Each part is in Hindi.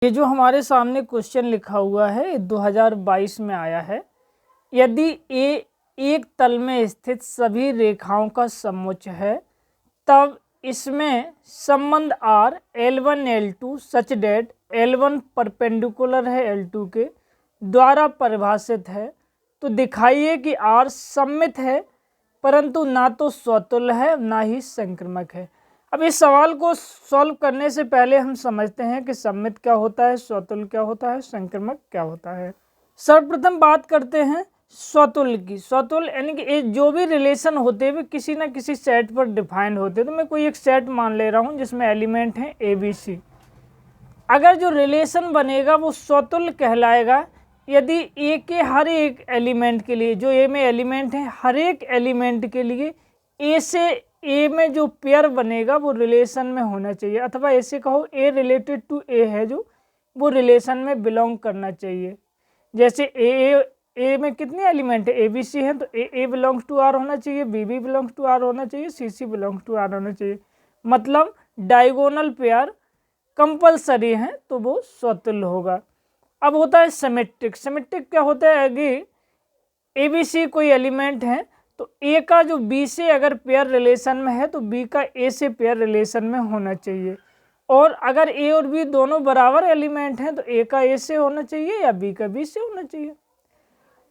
ये जो हमारे सामने क्वेश्चन लिखा हुआ है 2022 में आया है। यदि ए एक तल में स्थित सभी रेखाओं का समोच्च है तब इसमें संबंध are L1 L2 such date L1 perpendicular है L2 के द्वारा परिभाषित है। तो दिखाइए कि आर सममित है परंतु ना तो स्वतुल्य है ना ही संक्रमक है। अब इस सवाल को सॉल्व करने से पहले हम समझते हैं कि सममित क्या होता है, स्वतुल्य क्या होता है, संक्रमक क्या होता है। सर्वप्रथम बात करते हैं स्वतुल्य की। स्वतुल्य यानी कि जो भी रिलेशन होते हैं किसी ना किसी सेट पर डिफाइंड होते हैं। तो मैं कोई एक सेट मान ले रहा हूँ जिसमें एलिमेंट हैं ABC। अगर जो रिलेशन बनेगा वो स्वतुल्य कहलाएगा यदि ए के हर एक एलिमेंट के लिए, जो ए में एलिमेंट है हर एक एलिमेंट के लिए ए से ए में जो पेयर बनेगा वो रिलेशन में होना चाहिए, अथवा ऐसे कहो ए रिलेटेड टू ए है जो वो रिलेशन में बिलोंग करना चाहिए। जैसे ए में कितने एलिमेंट है, ABC है, तो ए बिलोंग्स टू आर होना चाहिए, बी बिलोंग्स टू आर होना चाहिए, सी बिलोंग्स टू आर होना चाहिए। मतलब डायगोनल पेयर कंपलसरी है तो वो स्वतुल्य होगा। अब होता है सिमेट्रिक। सिमेट्रिक क्या होता है, अगर ABC कोई एलिमेंट है तो ए का जो बी से अगर पेयर रिलेशन में है तो बी का ए से पेयर रिलेशन में होना चाहिए। और अगर ए और बी दोनों बराबर एलिमेंट हैं तो ए का ए से होना चाहिए या बी का बी से होना चाहिए।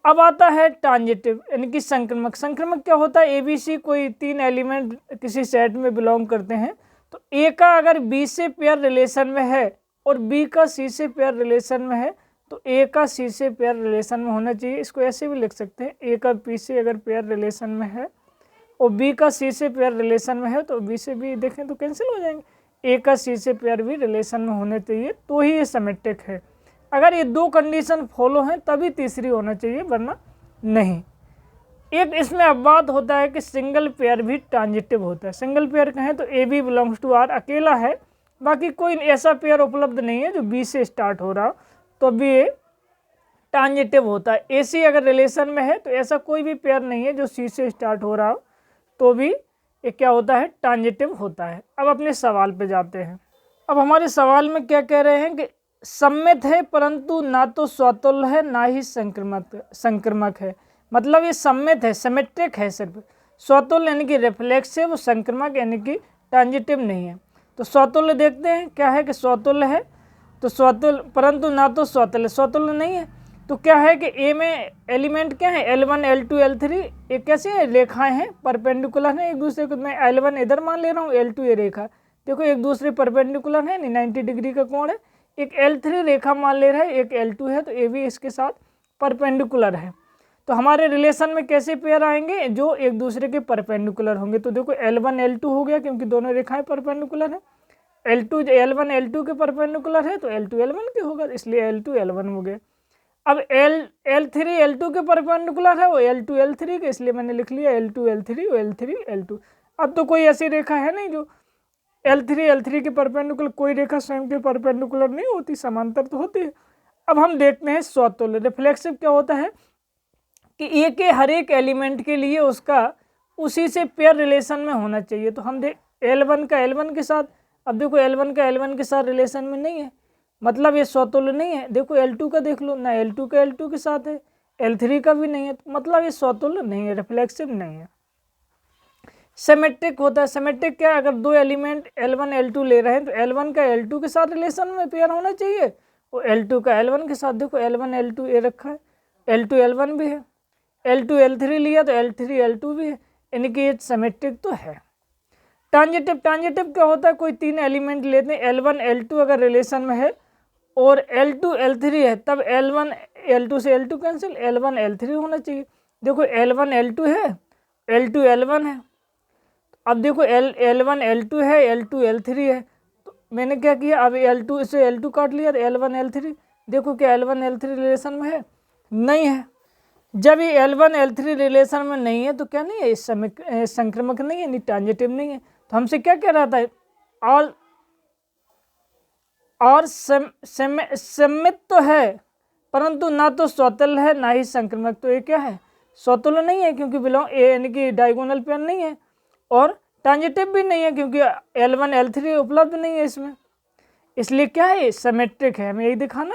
अब आता है ट्रांजिटिव यानी कि संक्रमक। संक्रमक क्या होता है, ABC कोई 3 एलिमेंट किसी सेट में बिलोंग करते हैं तो ए का अगर बी से पेयर रिलेशन में है और बी का सी से पेयर रिलेशन में है तो ए का सी से पेयर रिलेशन में होना चाहिए। इसको ऐसे भी लिख सकते हैं, ए का बी से अगर पेयर रिलेशन में है और बी का सी से पेयर रिलेशन में है तो बी से बी देखें तो कैंसिल हो जाएंगे, ए का सी से पेयर भी रिलेशन में होने चाहिए तो ही ये सिमेट्रिक है। अगर ये 2 कंडीशन फॉलो हैं तभी तीसरी होना चाहिए वरना नहीं। एक इसमें अपवाद होता है कि सिंगल पेयर भी ट्रांजिटिव होता है। सिंगल पेयर कहें तो A B belongs to R अकेला है, बाकी कोई ऐसा पेयर उपलब्ध नहीं है जो बी से स्टार्ट हो रहा तो भी ये ट्रांजिटिव होता है। AC अगर रिलेशन में है तो ऐसा कोई भी पेयर नहीं है जो सी से स्टार्ट हो रहा हो तो भी ये क्या होता है, ट्रांजिटिव होता है। अब अपने सवाल पे जाते हैं। अब हमारे सवाल में क्या कह रहे हैं कि सममित है परंतु ना तो स्वतुल्य है ना ही संक्रमक है। मतलब ये सममित है, सिमेट्रिक है, सिर्फ स्वतुल्य यानी कि रिफ्लेक्सिव, संक्रमक यानी कि ट्रांजिटिव नहीं है। तो स्वतुल्य देखते हैं क्या है कि स्वतुल्य है तो स्वतुल्य परंतु ना तो स्वतुल्य, स्वतुल्य नहीं है। तो क्या है कि ए में एलिमेंट क्या है, L1 L2 L3 ये कैसे है, रेखाएं हैं, परपेंडिकुलर हैं एक दूसरे को। मैं L1 इधर मान ले रहा हूँ, L2 ये रेखा देखो एक दूसरे परपेंडिकुलर है, 90 डिग्री का कोण है। एक L3 रेखा मान ले रहा है, एक L2 है तो ये भी इसके साथ परपेंडिकुलर है। तो हमारे रिलेशन में कैसे पेयर आएंगे, जो एक दूसरे के परपेंडिकुलर होंगे। तो देखो L1 L2 हो गया क्योंकि दोनों रेखाएं परपेंडिकुलर हैं। L1 L2 के परपेंडिकुलर है तो L2 L1 के होगा, इसलिए L2 L1 हो गए। अब L3 L2 के परपेंडिकुलर है वो L2 L3 के, इसलिए मैंने लिख लिया L2 L3 L3 L2। अब तो कोई ऐसी रेखा है नहीं जो L3 L3 के परपेंडिकुलर, कोई रेखा स्वयं के परपेंडिकुलर नहीं होती, समांतर तो होती है। अब हम देखते हैं स्वतुल्य। रिफ्लेक्सिव क्या होता है कि ए के हर एक एलिमेंट के लिए उसका उसी से पेयर रिलेशन में होना चाहिए। तो हम देख L1 का L1 के साथ, अब देखो L1 का L1 के साथ रिलेशन में नहीं है, मतलब ये स्वतुल्य नहीं है। देखो L2 का देख लो, ना L2 का L2 के साथ है, L3 का भी नहीं है, तो मतलब ये स्वतुल्य नहीं है, रिफ्लेक्सिव नहीं है। सिमेट्रिक होता है। सिमेट्रिक क्या है, अगर 2 एलिमेंट L1 L2 ले रहे हैं तो L1 का L2 के साथ रिलेशन में पेयर होना चाहिए और L2 का L1 के साथ। देखो L1 L2 ये रखा है, L2 L1 भी है, L2 L3 लिया तो L3 L2 भी है, यानी कि ये सिमेट्रिक तो है। ट्रांजिटिव। ट्रांजिटिव क्या होता है, कोई 3 एलिमेंट लेते हैं, L1 L2 अगर रिलेशन में है और L2 L3 है तब L1 L2 से L2 कैंसिल, L1 L3 होना चाहिए। देखो L1 L2 है, L2 L1 है। अब देखो L1 L2 है, L2 L3 है, तो मैंने क्या किया, अब L2 से L2 काट लिया तो L1 L3। देखो क्या L1 L3 रिलेशन में है, नहीं है। जब ये L1 L3 रिलेशन में नहीं है तो क्या नहीं है, संक्रमक नहीं है, यानी ट्रांजिटिव नहीं है। तो हमसे क्या कह रहा था, और सममित तो है परंतु ना तो स्वतुल्य है ना ही संक्रमक। तो ये क्या है, स्वतुल्य नहीं है क्योंकि बिलोंग यानी कि डायगोनल पेयर नहीं है, और ट्रांजिटिव भी नहीं है क्योंकि L1 L3 उपलब्ध नहीं है इसमें। इसलिए क्या है, सिमेट्रिक है, हमें यही दिखाना